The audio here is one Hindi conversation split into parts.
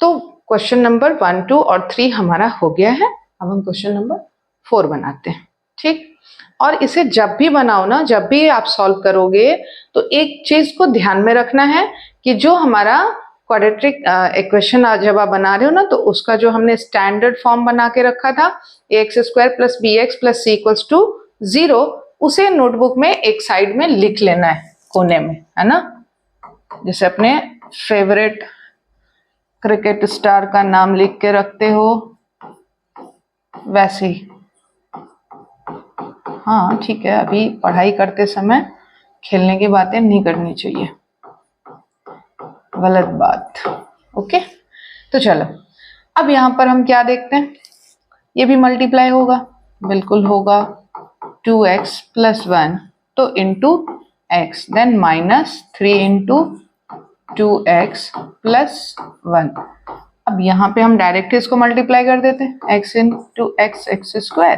तो क्वेश्चन नंबर 1, 2 और 3 हमारा हो गया है। अब हम क्वेश्चन नंबर 4 बनाते हैं। ठीक, और इसे जब भी बनाओ ना, जब भी आप सॉल्व करोगे तो एक चीज को ध्यान में रखना है कि जो हमारा क्वाड्रेटिक इक्वेशन जब आप बना रहे हो ना, तो उसका जो हमने स्टैंडर्ड फॉर्म बना के रखा था ax² + bx + c = 0, उसे नोटबुक में एक साइड में लिख लेना है, कोने में, है ना। जैसे अपने फेवरेट क्रिकेट स्टार का नाम लिख के रखते हो वैसे ही। हाँ ठीक है, अभी पढ़ाई करते समय खेलने की बातें नहीं करनी चाहिए, गलत बात। ओके, तो चलो अब यहाँ पर हम क्या देखते हैं, ये भी मल्टीप्लाई होगा, बिल्कुल होगा। 2x + 1 तो into x, then -3 into 2x + 1। अब यहाँ पे हम डायरेक्ट इसको मल्टीप्लाई कर देते हैं, x into x, x²,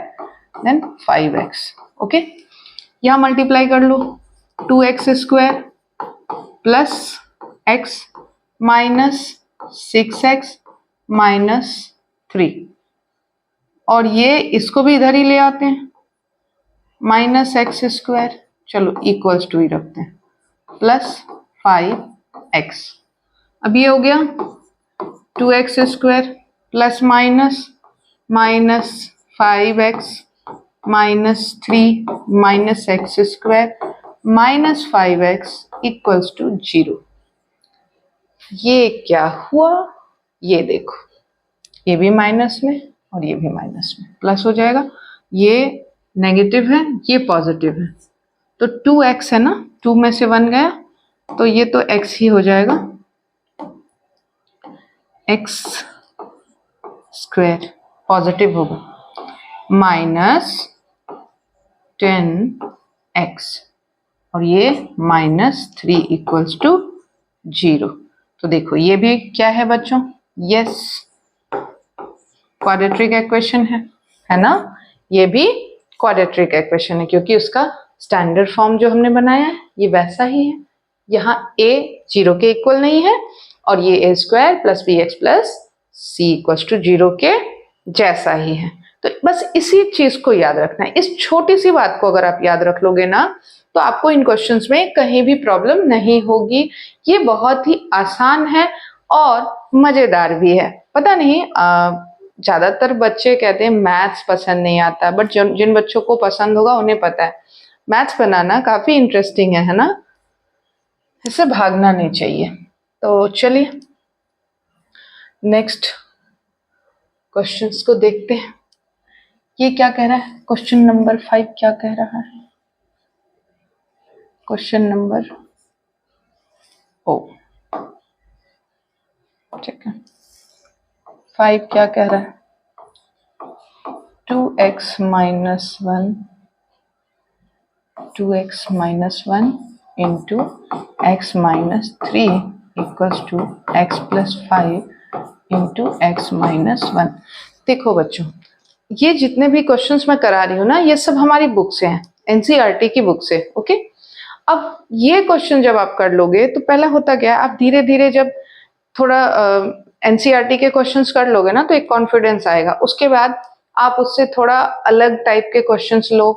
then 5x। Okay, यहाँ मल्टीप्लाई कर लो, 2x² + x -6x -3, और ये इसको भी इधर ही ले आते हैं, -x², चलो इक्वल्स टू ही रखते हैं, +5x। अब ये हो गया 2x² + -5x -3 -x² -5x = 0। ये क्या हुआ, ये देखो, ये भी माइनस में और ये भी माइनस में, प्लस हो जाएगा। ये नेगेटिव है, ये पॉजिटिव है, तो 2x है ना, 2 में से 1 गया तो ये तो x ही हो जाएगा, x² पॉजिटिव होगा, -10x, और ये -3 = 0। तो देखो ये भी क्या है बच्चों, यस क्वाड्रेटिक इक्वेशन है ना। ये भी क्वाड्रेटिक इक्वेशन है, क्योंकि उसका स्टैंडर्ड फॉर्म जो हमने बनाया है ये वैसा ही है। यहाँ a 0 के इक्वल नहीं है, और ये a² + bx + c = 0 के जैसा ही है। तो बस इसी चीज को याद रखना है। इस छोटी सी बात को अगर आप याद रख लोगे ना, तो आपको इन क्वेश्चंस में कहीं भी प्रॉब्लम नहीं होगी। ये बहुत ही आसान है और मजेदार भी है। पता नहीं ज्यादातर बच्चे कहते हैं मैथ्स पसंद नहीं आता, बट जिन बच्चों को पसंद होगा उन्हें पता है मैथ्स बनाना काफी इंटरेस्टिंग है ना, इससे भागना नहीं चाहिए। तो चलिए नेक्स्ट क्वेश्चंस को देखते हैं। ये क्या कह रहा है, क्वेश्चन नंबर 5 क्या कह रहा है, क्वेश्चन नंबर ठीक है 5 क्या कह रहा है, 2x - 1 2x - 1 into x - 3 = x + 5 into x - 1। देखो बच्चों, ये जितने भी क्वेश्चंस मैं करा रही हूँ ना, ये सब हमारी बुक से हैं, एनसीईआरटी की बुक से। ओके, अब ये क्वेश्चन जब आप कर लोगे तो पहला होता क्या है, आप धीरे धीरे जब थोड़ा एनसीईआरटी के क्वेश्चंस कर लोगे ना, तो एक कॉन्फिडेंस आएगा। उसके बाद आप उससे थोड़ा अलग टाइप के क्वेश्चंस लो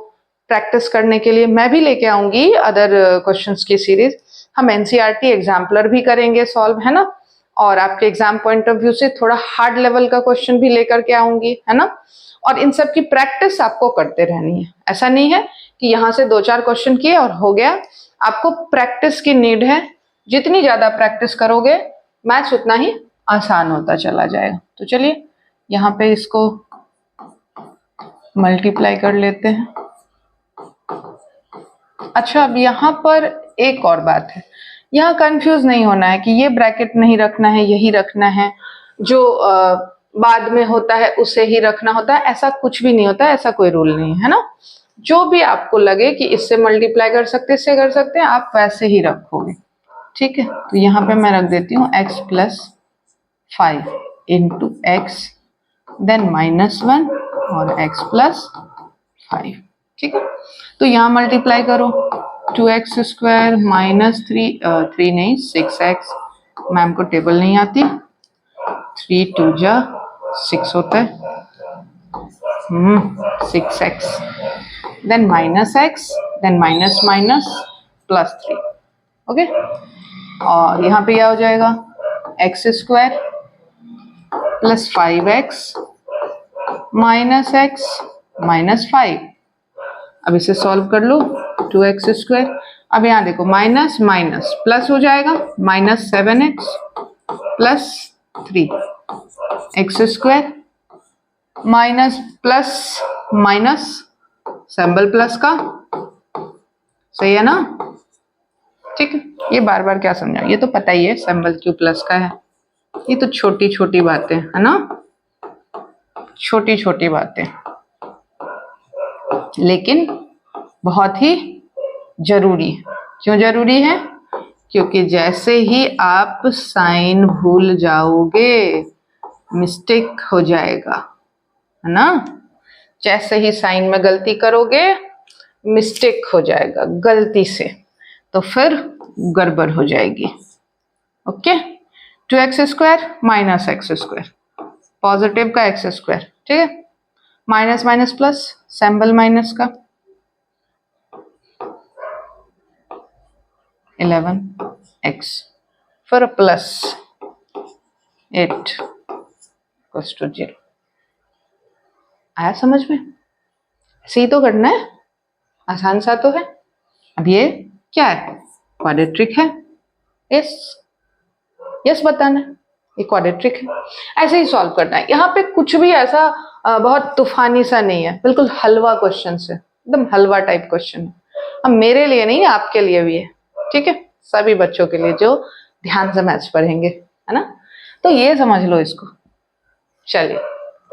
प्रैक्टिस करने के लिए। मैं भी लेके आऊंगी अदर क्वेश्चंस की सीरीज, हम एनसीईआरटी एग्जाम्पलर भी करेंगे सॉल्व, है ना, और आपके एग्जाम पॉइंट ऑफ व्यू से थोड़ा हार्ड लेवल का क्वेश्चन भी लेकर के आऊंगी, है ना। और इन सब की प्रैक्टिस आपको करते रहनी है। ऐसा नहीं है कि यहाँ से 2-4 क्वेश्चन किए और हो गया, आपको प्रैक्टिस की नीड है। जितनी ज्यादा प्रैक्टिस करोगे मैथ्स उतना ही आसान होता चला जाएगा। तो चलिए यहाँ पे इसको मल्टीप्लाई कर लेते हैं। अच्छा, अब यहाँ पर एक और बात है, यहाँ कंफ्यूज नहीं होना है कि ये ब्रैकेट नहीं रखना है, यही रखना है, जो बाद में होता है उसे ही रखना होता है, ऐसा कुछ भी नहीं होता है, ऐसा कोई रूल नहीं है ना। जो भी आपको लगे कि इससे मल्टीप्लाई कर सकते, इससे कर सकते हैं, आप वैसे ही रखोगे। ठीक है, तो यहाँ पे मैं रख देती हूँ x + 5 इंटू x, देन -1 और x + 5। ठीक है, तो यहाँ मल्टीप्लाई करो, 2x² -3 नहीं 6x, मैम को टेबल नहीं आती, 3 2 जा 6 होता है, 6x, then minus x, then minus minus plus 3। Okay, और यहाँ पे क्या हो जाएगा, x square plus 5x minus x minus 5। अब इसे सॉल्व कर लो, 2x स्क्वायर। अब यहाँ देखो माइनस माइनस प्लस हो जाएगा, minus 7x plus 3 x square minus plus minus symbol plus का, सही है ना। ठीक है, ये बार बार क्या समझाऊं, ये तो पता ही है सिंबल क्यों प्लस का है। ये तो छोटी छोटी बातें है ना, छोटी छोटी बातें, लेकिन बहुत ही जरूरी है। क्यों जरूरी है, क्योंकि जैसे ही आप साइन भूल जाओगे मिस्टेक हो जाएगा, है ना। जैसे ही साइन में गलती करोगे मिस्टेक हो जाएगा गलती से, तो फिर गड़बड़ हो जाएगी। Okay, 2x square minus x square, positive का एक्स स्क्वायर, ठीक है, minus minus plus, symbol minus का, 11x फिर प्लस 8 इक्वल्स टू 0। आया समझ में, सी तो करना है, आसान सा तो है। अब ये क्या है, क्वाड्रेटिक है, यस यस बताना है, ये क्वाड्रेटिक है। ऐसे ही सॉल्व करना है, यहाँ पे कुछ भी ऐसा बहुत तूफानी सा नहीं है, बिल्कुल हलवा क्वेश्चन है, एकदम हलवा टाइप क्वेश्चन है। अब मेरे लिए नहीं, आपके लिए भी है, ठीक है, सभी बच्चों के लिए जो ध्यान से मैथ्स पढ़ेंगे, है ना। तो ये समझ लो इसको। चलिए